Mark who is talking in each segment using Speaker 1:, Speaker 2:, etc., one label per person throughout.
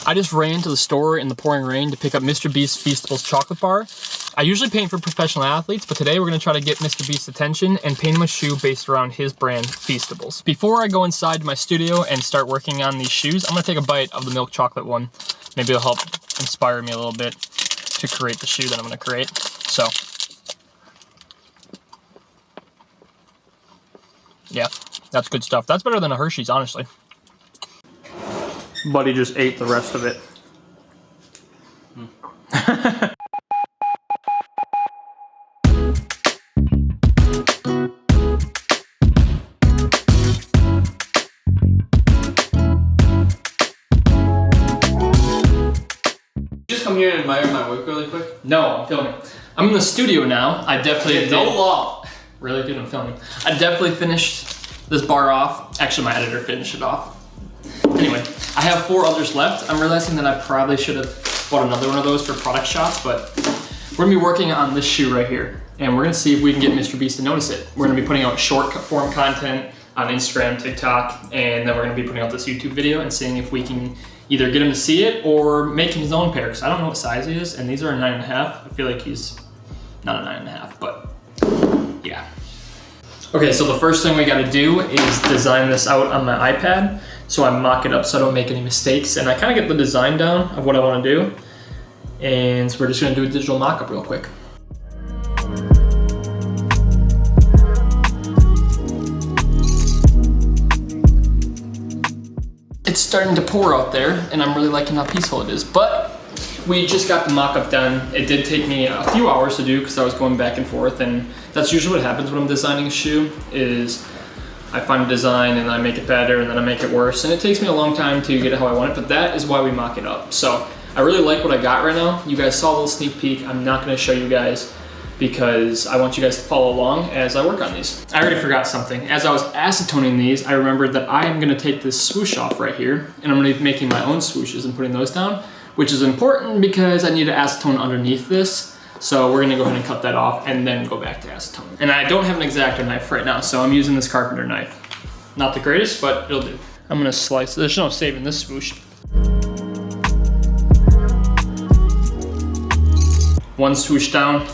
Speaker 1: I just ran to the store in the pouring rain to pick up Mr. Beast Feastable's chocolate bar. I usually paint for professional athletes, but today we're gonna try to get Mr. Beast's attention and paint him a shoe based around his brand, Feastables. Before I go inside my studio and start working on these shoes, I'm gonna take a bite of the milk chocolate one. Maybe it'll help inspire me a little bit to create the shoe that I'm gonna create. So, yeah, that's good stuff. That's better than a Hershey's, honestly. Buddy just ate the rest of it.
Speaker 2: Just come here and admire my work really quick?
Speaker 1: No, I'm filming. I'm in the studio now. I definitely did.
Speaker 2: No law.
Speaker 1: Really good, I'm filming. I definitely finished this bar off. Actually, my editor finished it off. Anyway, I have 4 others left. I'm realizing that I probably should have bought another one of those for product shots, but we're gonna be working on this shoe right here. And we're gonna see if we can get Mr. Beast to notice it. We're gonna be putting out short form content on Instagram, TikTok, and then we're gonna be putting out this YouTube video and seeing if we can either get him to see it or make him his own pair. Cause I don't know what size he is, and these are a 9.5. I feel like he's not a 9.5, but yeah. Okay, so the first thing we gotta do is design this out on my iPad. So I mock it up so I don't make any mistakes. And I kind of get the design down of what I want to do. And so we're just going to do a digital mock-up real quick. It's starting to pour out there, and I'm really liking how peaceful it is. But we just got the mock-up done. It did take me a few hours to do because I was going back and forth. And that's usually what happens when I'm designing a shoe is I find a design and I make it better and then I make it worse. And it takes me a long time to get it how I want it, but that is why we mock it up. So I really like what I got right now. You guys saw a little sneak peek. I'm not gonna show you guys because I want you guys to follow along as I work on these. I already forgot something. As I was acetoning these, I remembered that I am gonna take this swoosh off right here and I'm gonna be making my own swooshes and putting those down, which is important because I need to acetone underneath this. So we're gonna go ahead and cut that off and then go back to acetone. And I don't have an X-Acto knife right now, so I'm using this carpenter knife. Not the greatest, but it'll do. I'm gonna slice, there's no saving this swoosh. One swoosh down.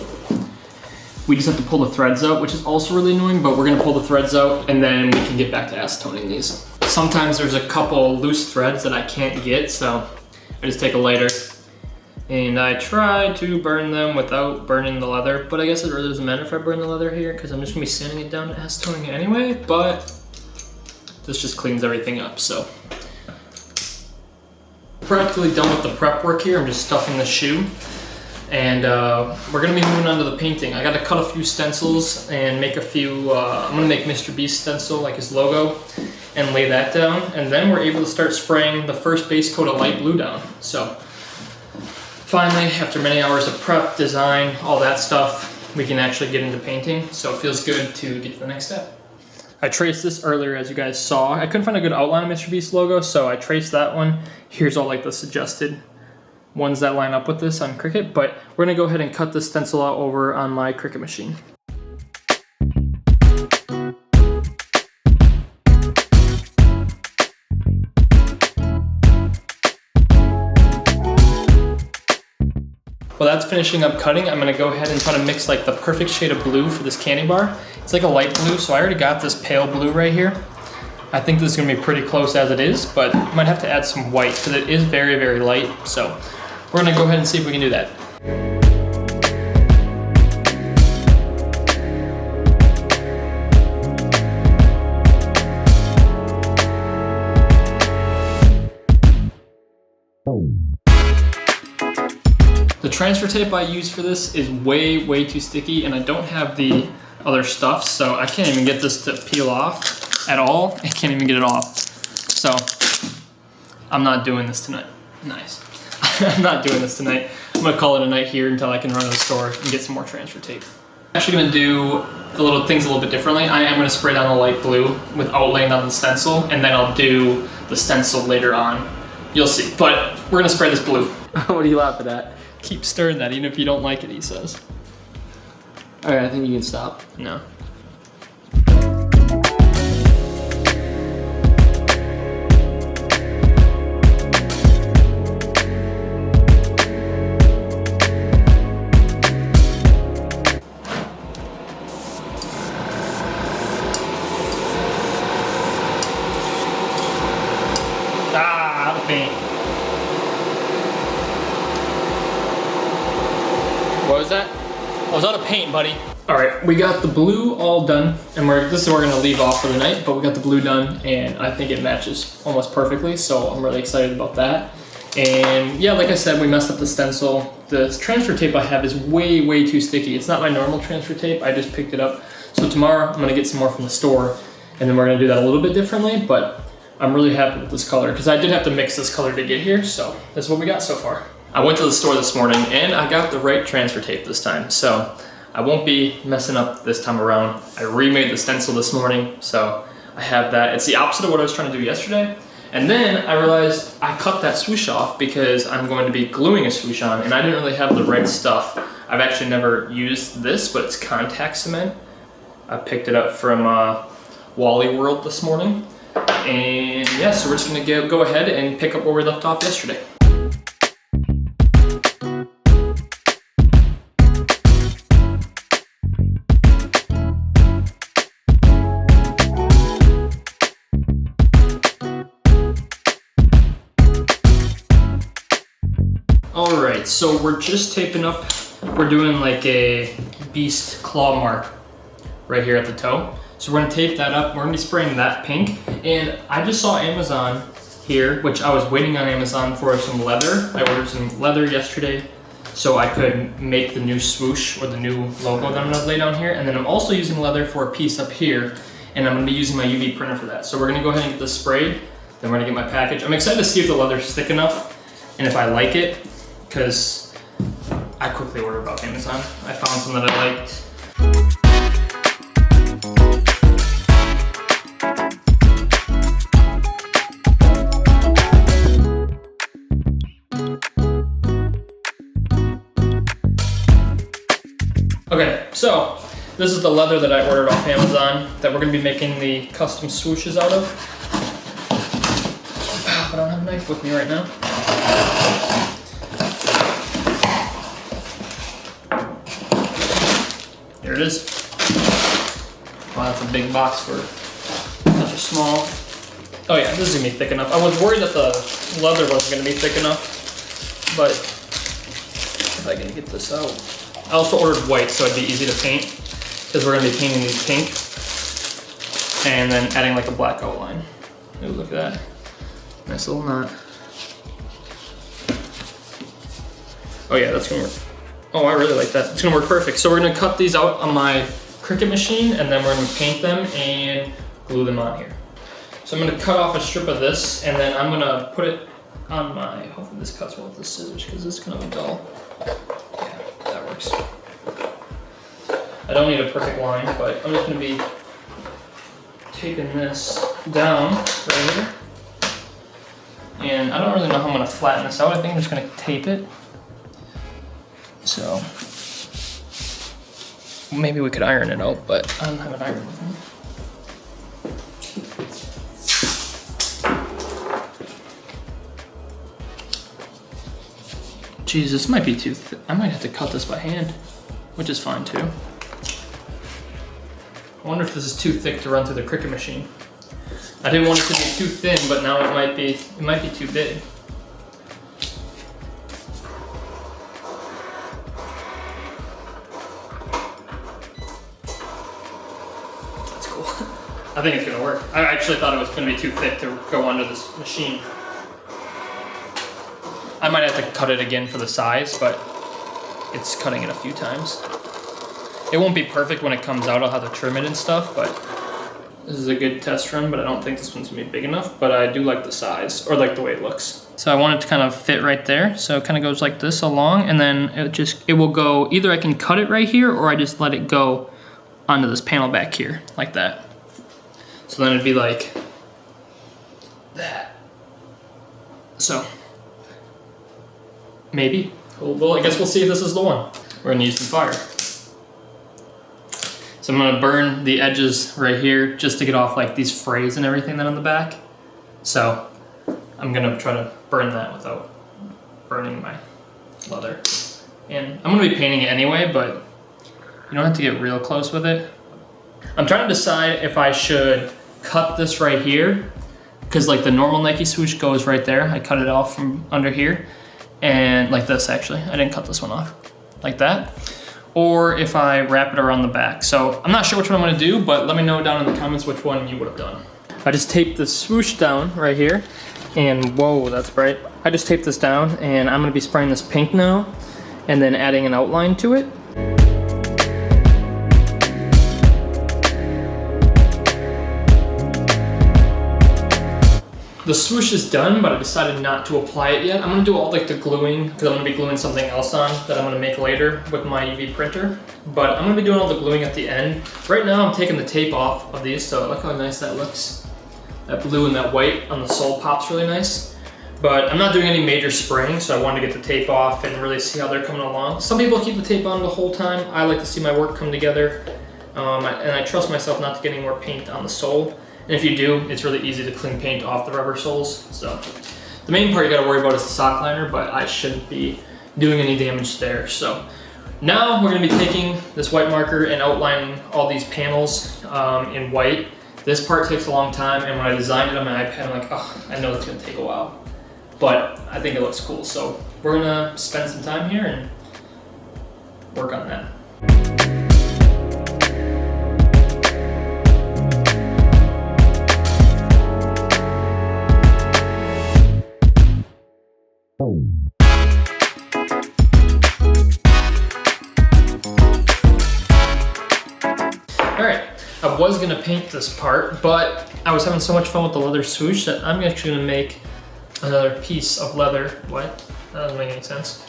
Speaker 1: We just have to pull the threads out, which is also really annoying, but we're gonna pull the threads out and then we can get back to acetoning these. Sometimes there's a couple loose threads that I can't get, so I just take a lighter and I try to burn them without burning the leather, but I guess it really doesn't matter if I burn the leather here because I'm just gonna be sanding it down to acetoning anyway, but this just cleans everything up, so. Practically done with the prep work here. I'm just stuffing the shoe and we're gonna be moving on to the painting. I gotta cut a few stencils and make a few, I'm gonna make Mr. Beast stencil, like his logo, and lay that down, and then we're able to start spraying the first base coat of light blue down, so. Finally, after many hours of prep, design, all that stuff, we can actually get into painting. So it feels good to get to the next step. I traced this earlier, as you guys saw. I couldn't find a good outline of Mr. Beast logo, so I traced that one. Here's all like the suggested ones that line up with this on Cricut, but we're gonna go ahead and cut this stencil out over on my Cricut machine. Well, that's finishing up cutting. I'm gonna go ahead and try to mix like the perfect shade of blue for this candy bar. It's like a light blue, so I already got this pale blue right here. I think this is gonna be pretty close as it is, but I might have to add some white because it is very, very light. So we're gonna go ahead and see if we can do that. The transfer tape I use for this is way too sticky, and I don't have the other stuff, so I can't even get this to peel off at all. I can't even get it off. So I'm not doing this tonight. Nice. I'm not doing this tonight. I'm gonna call it a night here until I can run to the store and get some more transfer tape. I'm actually gonna do the little things a little bit differently. I am gonna spray down the light blue without laying down the stencil, and then I'll do the stencil later on. You'll see, but we're gonna spray this blue. What are you laughing at? Keep stirring that even if you don't like it, he says.
Speaker 2: All right, I think you can stop.
Speaker 1: No. What was that? I was out of paint, buddy. All right, we got the blue all done, and this is where we're gonna leave off for the night, but we got the blue done, and I think it matches almost perfectly, so I'm really excited about that. And yeah, like I said, we messed up the stencil. The transfer tape I have is way, way too sticky. It's not my normal transfer tape, I just picked it up. So tomorrow, I'm gonna get some more from the store, and then we're gonna do that a little bit differently, but I'm really happy with this color, because I did have to mix this color to get here, so that's what we got so far. I went to the store this morning, and I got the right transfer tape this time, so I won't be messing up this time around. I remade the stencil this morning, so I have that. It's the opposite of what I was trying to do yesterday. And then I realized I cut that swoosh off because I'm going to be gluing a swoosh on, and I didn't really have the right stuff. I've actually never used this, but it's contact cement. I picked it up from Wally World this morning. And yeah, so we're just gonna go ahead and pick up where we left off yesterday. All right, so we're just taping up, we're doing like a beast claw mark right here at the toe. So we're gonna tape that up, we're gonna be spraying that pink. And I just saw Amazon here, which I was waiting on Amazon for some leather. I ordered some leather yesterday so I could make the new swoosh or the new logo that I'm gonna lay down here. And then I'm also using leather for a piece up here, and I'm gonna be using my UV printer for that. So we're gonna go ahead and get this sprayed, then we're gonna get my package. I'm excited to see if the leather's thick enough and if I like it, because I quickly ordered off Amazon. I found some that I liked. Okay, so this is the leather that I ordered off Amazon that we're gonna be making the custom swooshes out of. I don't have a knife with me right now. Here it is. Wow, that's a big box for such a small. Oh yeah, this is gonna be thick enough. I was worried that the leather wasn't gonna be thick enough, but if I can get this out. I also ordered white so it'd be easy to paint, because we're gonna be painting these pink and then adding like a black outline. Ooh, look at that. Nice little knot. Oh yeah, that's gonna work. Oh, I really like that. It's gonna work perfect. So we're gonna cut these out on my Cricut machine, and then we're gonna paint them and glue them on here. So I'm gonna cut off a strip of this, and then I'm gonna put it on my, hopefully this cuts well with the scissors, because it's kind of dull. Yeah, that works. I don't need a perfect line, but I'm just gonna be taping this down right here. And I don't really know how I'm gonna flatten this out. I think I'm just gonna tape it. So maybe we could iron it out, but I don't have an iron with me. Jeez, this might be too thick. I might have to cut this by hand, which is fine too. I wonder if this is too thick to run through the Cricut machine. I didn't want it to be too thin, but now it might be too big. I think it's gonna work. I actually thought it was gonna be too thick to go under this machine. I might have to cut it again for the size, but it's cutting it a few times. It won't be perfect when it comes out. I'll have to trim it and stuff, but this is a good test run, but I don't think this one's gonna be big enough, but I do like the size, or like the way it looks. So I want it to kind of fit right there. So it kind of goes like this along, and then it will go, either I can cut it right here, or I just let it go onto this panel back here, like that. So then it'd be like that. So maybe. Well, I guess we'll see if this is the one. We're gonna use some fire. So I'm gonna burn the edges right here just to get off like these frays and everything that on the back. So I'm gonna try to burn that without burning my leather. And I'm gonna be painting it anyway, but you don't have to get real close with it. I'm trying to decide if I should cut this right here, because like the normal Nike swoosh goes right there. I cut it off from under here, and like this actually. I didn't cut this one off. like that, or if I wrap it around the back. So I'm not sure which one I'm gonna do, but let me know down in the comments which one you would have done. I just taped the swoosh down right here, and whoa, that's bright. I just taped this down, and I'm gonna be spraying this pink now, and then adding an outline to it. The swoosh is done, but I decided not to apply it yet. I'm gonna do all like the gluing, because I'm gonna be gluing something else on that I'm gonna make later with my UV printer. But I'm gonna be doing all the gluing at the end. Right now I'm taking the tape off of these, so look how nice that looks. That blue and that white on the sole pops really nice. But I'm not doing any major spraying, so I wanted to get the tape off and really see how they're coming along. Some people keep the tape on the whole time. I like to see my work come together. And I trust myself not to get any more paint on the sole. And if you do, it's really easy to clean paint off the rubber soles. So the main part you gotta worry about is the sock liner, but I shouldn't be doing any damage there. So now we're gonna be taking this white marker and outlining all these panels in white. This part takes a long time, and when I designed it on my iPad, I'm like, oh, I know it's gonna take a while. But I think it looks cool. So we're gonna spend some time here and work on that. Alright, I was gonna paint this part, but I was having so much fun with the leather swoosh that I'm actually gonna make another piece of leather. What? That doesn't make any sense.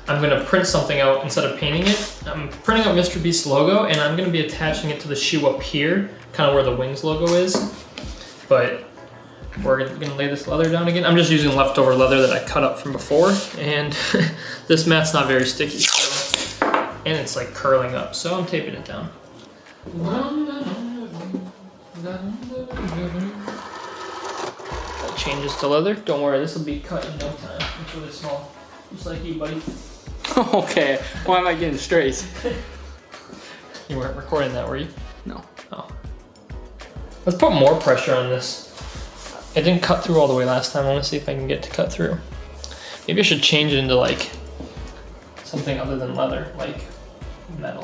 Speaker 1: I'm gonna print something out instead of painting it. I'm printing out Mr Beast logo, and I'm gonna be attaching it to the shoe up here, kind of where the wings logo is. But we're gonna lay this leather down again. I'm just using leftover leather that I cut up from before, and this mat's not very sticky, so, and it's like curling up, so I'm taping it down. That changes to leather. Don't worry, this will be cut in no time. It's really small, just like you, buddy.
Speaker 2: Okay, why am I getting strays?
Speaker 1: You weren't recording that, were you?
Speaker 2: No.
Speaker 1: Oh. Let's put more pressure on this. It didn't cut through all the way last time. I want to see if I can get it to cut through. Maybe I should change it into like something other than leather, like metal.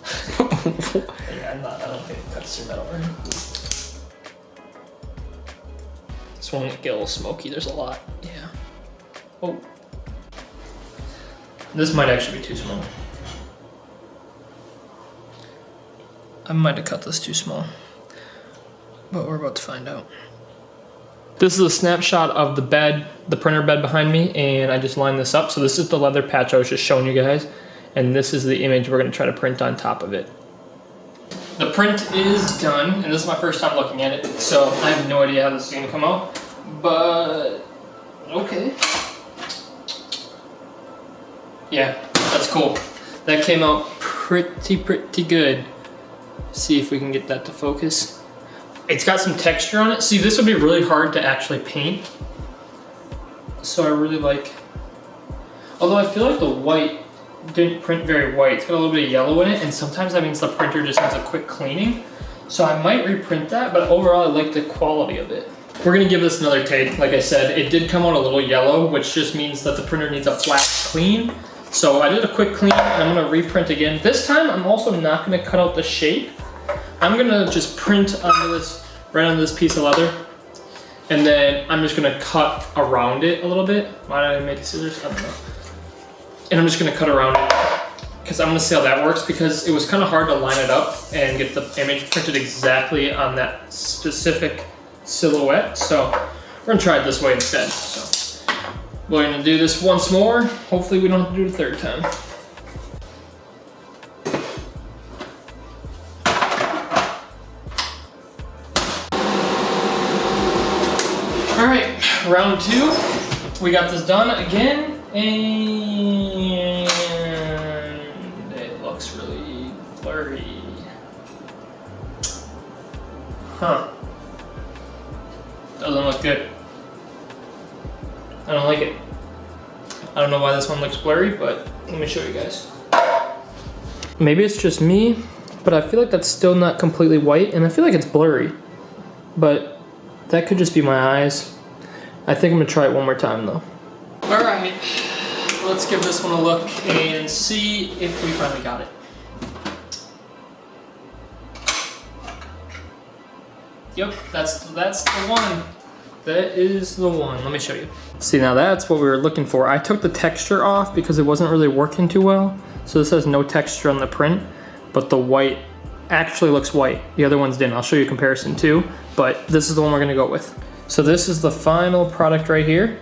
Speaker 1: Yeah, I don't think it cuts through metal. Right? This one will get a little smoky. There's a lot. Yeah. Oh. This might actually be too small. I might have cut this too small, but we're about to find out. This is a snapshot of the bed, the printer bed behind me, and I just lined this up. So this is the leather patch I was just showing you guys, and this is the image we're gonna try to print on top of it. The print is done, and this is my first time looking at it, so I have no idea how this is gonna come out, but okay. Yeah, that's cool. That came out pretty good. See if we can get that to focus. It's got some texture on it. See, this would be really hard to actually paint. So I really like, although I feel like the white didn't print very white. It's got a little bit of yellow in it, and sometimes that means the printer just needs a quick cleaning. So I might reprint that, but overall I like the quality of it. We're gonna give this another take. Like I said, it did come out a little yellow, which just means that the printer needs a flat clean. So I did a quick clean, and I'm gonna reprint again. This time I'm also not gonna cut out the shape. I'm gonna just print onto this, right onto this piece of leather, and then I'm just gonna cut around it a little bit. Why did I make scissors? I don't know. And I'm just gonna cut around it, because I'm gonna see how that works, because it was kind of hard to line it up and get the image printed exactly on that specific silhouette. So we're gonna try it this way instead. So we're gonna do this once more. Hopefully we don't have to do it a third time. All right, round two. We got this done again, and it looks really blurry. Huh. Doesn't look good. I don't like it. I don't know why this one looks blurry, but let me show you guys. Maybe it's just me, but I feel like that's still not completely white, and I feel like it's blurry. But that could just be my eyes. I think I'm gonna try it one more time though. All right, let's give this one a look and see if we finally got it. Yep, that's the one. That is the one. Let me show you. See, now that's what we were looking for. I took the texture off because it wasn't really working too well. So this has no texture on the print, but the white actually looks white. The other ones didn't. I'll show you a comparison too, but this is the one we're gonna go with. So this is the final product right here.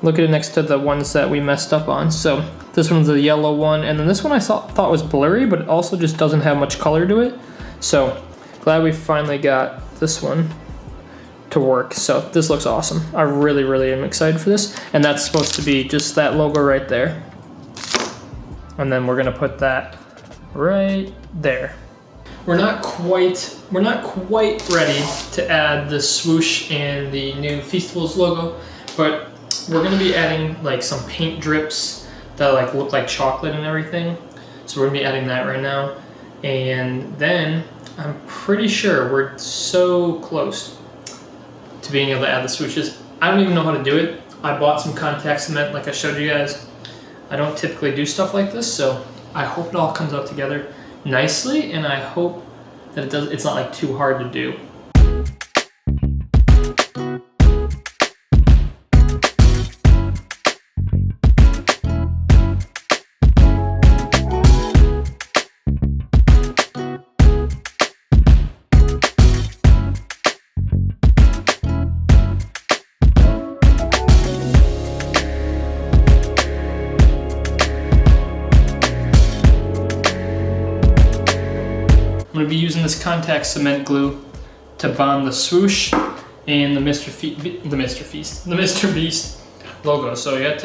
Speaker 1: Look at it next to the ones that we messed up on. So this one's the yellow one, and then this one I thought was blurry, but it also just doesn't have much color to it. So glad we finally got this one to work. So this looks awesome. I really, really am excited for this. And that's supposed to be just that logo right there. And then we're gonna put that right there. We're not quite ready to add the swoosh and the new Feastables logo, but we're gonna be adding like some paint drips that like look like chocolate and everything. So we're gonna be adding that right now. And then I'm pretty sure we're so close to being able to add the swooshes. I don't even know how to do it. I bought some contact cement like I showed you guys. I don't typically do stuff like this, so I hope it all comes out together nicely, and I hope that it's not like too hard to do. I'm going to be using this contact cement glue to bond the swoosh and the Mr. Beast logo. So you have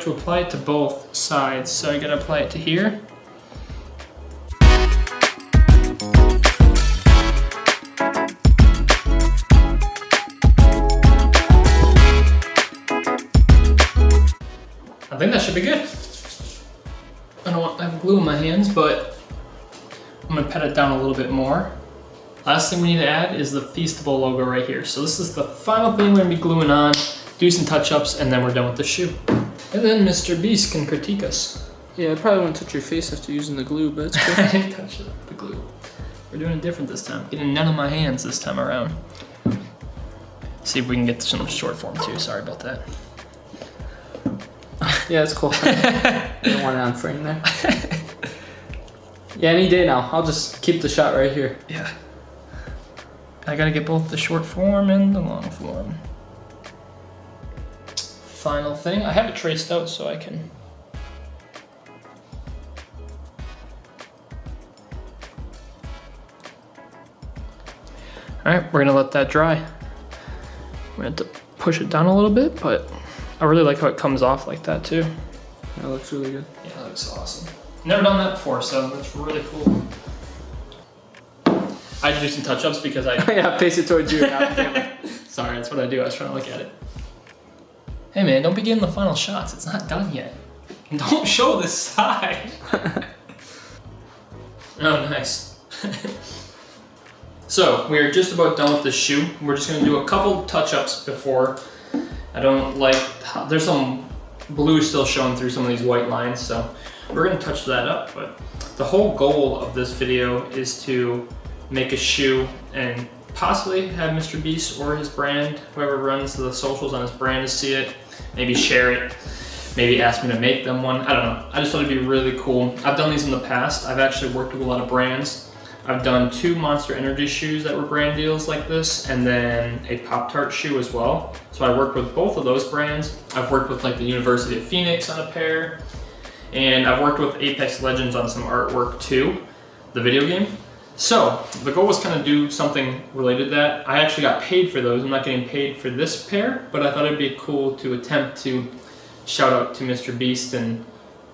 Speaker 1: to apply it to both sides. So I got to apply it to here. I think that should be good. I don't have glue in my hands, but I'm gonna pat it down a little bit more. Last thing we need to add is the Feastable logo right here. So this is the final thing we're gonna be gluing on, do some touch-ups, and then we're done with the shoe. And then Mr. Beast can critique us.
Speaker 2: Yeah, I probably won't touch your face after using the glue, but it's
Speaker 1: I
Speaker 2: cool.
Speaker 1: didn't touch the glue. We're doing it different this time. Getting none of my hands this time around. See if we can get this in short form too. Sorry about that.
Speaker 2: Yeah, it's cool. I don't want it on frame there. Yeah, any day now. I'll just keep the shot right here.
Speaker 1: Yeah. I gotta get both the short form and the long form. Final thing. I have it traced out so I can. Alright, we're gonna let that dry. We're gonna have to push it down a little bit, but I really like how it comes off like that too.
Speaker 2: That looks really good.
Speaker 1: Yeah, that looks awesome. Never done that before, so that's really cool. I had to do some touch-ups because I...
Speaker 2: Yeah, face it towards you.
Speaker 1: Sorry, that's what I do. I was trying to look at it. Hey man, don't be getting the final shots. It's not done yet. And don't show this side. Oh, nice. So, we're just about done with this shoe. We're just gonna do a couple touch-ups before. I don't like... There's some blue still showing through some of these white lines, so we're gonna touch that up. But the whole goal of this video is to make a shoe and possibly have Mr. Beast or his brand, whoever runs the socials on his brand, to see it, maybe share it, maybe ask me to make them one. I don't know. I just thought it'd be really cool. I've done these in the past. I've actually worked with a lot of brands. I've done 2 Monster Energy shoes that were brand deals like this, and then a Pop-Tart shoe as well. So I worked with both of those brands. I've worked with like the University of Phoenix on a pair, and I've worked with Apex Legends on some artwork too, the video game. So the goal was kind of do something related to that. I actually got paid for those. I'm not getting paid for this pair, but I thought it'd be cool to attempt to shout out to Mr. Beast and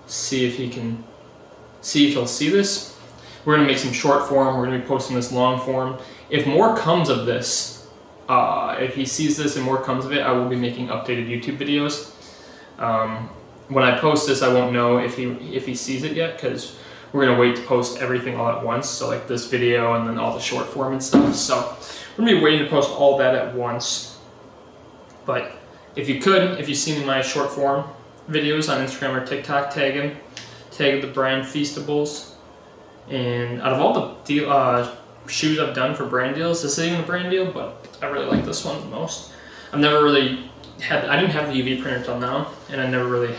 Speaker 1: see if he'll see this. We're gonna make some short form. We're gonna be posting this long form. If more comes of this, if he sees this and more comes of it, I will be making updated YouTube videos. When I post this, I won't know if he sees it yet, because we're gonna wait to post everything all at once. So like this video and then all the short form and stuff. So we're gonna be waiting to post all that at once. But if you've seen my short form videos on Instagram or TikTok, tag the brand Feastables. And out of all the shoes I've done for brand deals, this isn't even a brand deal, but I really like this one the most. I didn't have the UV printer till now, and I never really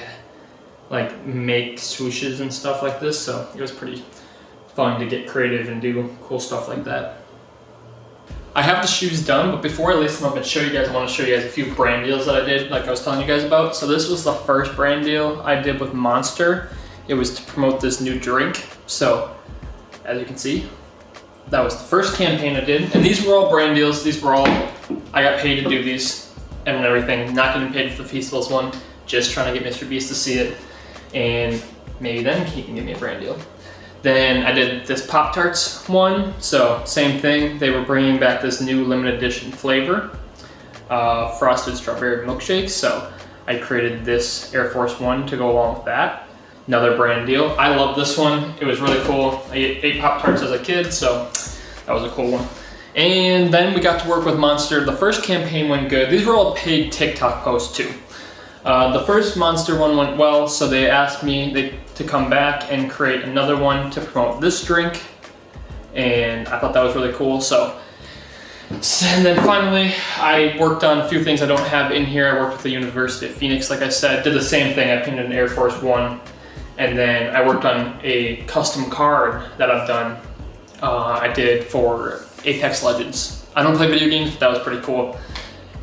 Speaker 1: like make swooshes and stuff like this, so it was pretty fun to get creative and do cool stuff like that. I have the shoes done, but before I lace them up and show you guys, I want to show you guys a few brand deals that I did, like I was telling you guys about. So this was the first brand deal I did with Monster. It was to promote this new drink. So as you can see, that was the first campaign I did. And these were all brand deals. These were all, I got paid to do these and everything. Not getting paid for the Feastables one, just trying to get Mr. Beast to see it. And maybe then he can give me a brand deal. Then I did this Pop-Tarts one, so same thing. They were bringing back this new limited edition flavor, frosted strawberry milkshake. So I created this Air Force One to go along with that. Another brand deal. I love this one. It was really cool. I ate Pop-Tarts as a kid, so that was a cool one. And then we got to work with Monster. The first campaign went good. These were all paid TikTok posts too. The first Monster one went well, so they asked me to come back and create another one to promote this drink, and I thought that was really cool. And then finally, I worked on a few things I don't have in here. I worked with the University of Phoenix, like I said, did the same thing. I painted an Air Force One, and then I worked on a custom card that I've done. I did for Apex Legends. I don't play video games, but that was pretty cool.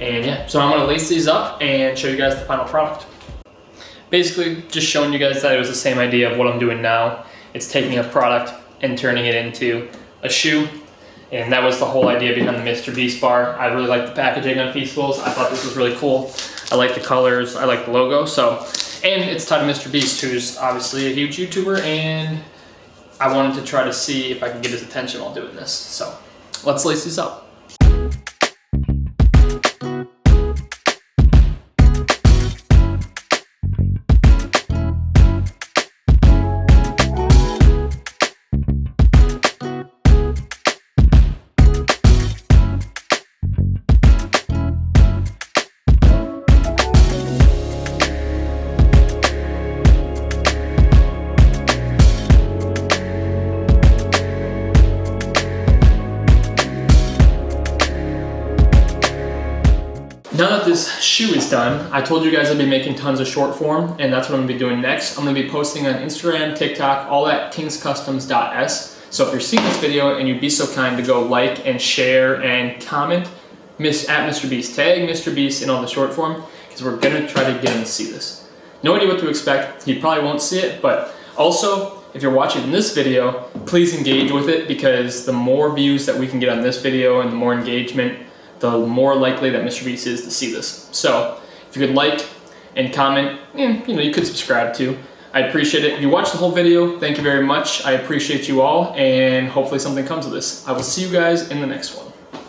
Speaker 1: And yeah, so I'm gonna lace these up and show you guys the final product. Basically, just showing you guys that it was the same idea of what I'm doing now. It's taking a product and turning it into a shoe. And that was the whole idea behind the Mr. Beast bar. I really like the packaging on Feastables. I thought this was really cool. I like the colors, I like the logo. And it's tied to Mr. Beast, who's obviously a huge YouTuber, and I wanted to try to see if I could get his attention while doing this. So let's lace these up. Now that this shoe is done, I told you guys I'd be making tons of short form, and that's what I'm gonna be doing next. I'm gonna be posting on Instagram, TikTok, all at kingscustoms.s. So if you're seeing this video and you'd be so kind to go like and share and comment at Mr. Beast, tag Mr. Beast in all the short form, because we're gonna try to get him to see this. No idea what to expect. He probably won't see it, but also, if you're watching this video, please engage with it, because the more views that we can get on this video and the more engagement, the more likely that Mr. Beast is to see this. So if you could like and comment, and you could subscribe too. I appreciate it. If you watched the whole video, thank you very much. I appreciate you all, and hopefully something comes of this. I will see you guys in the next one.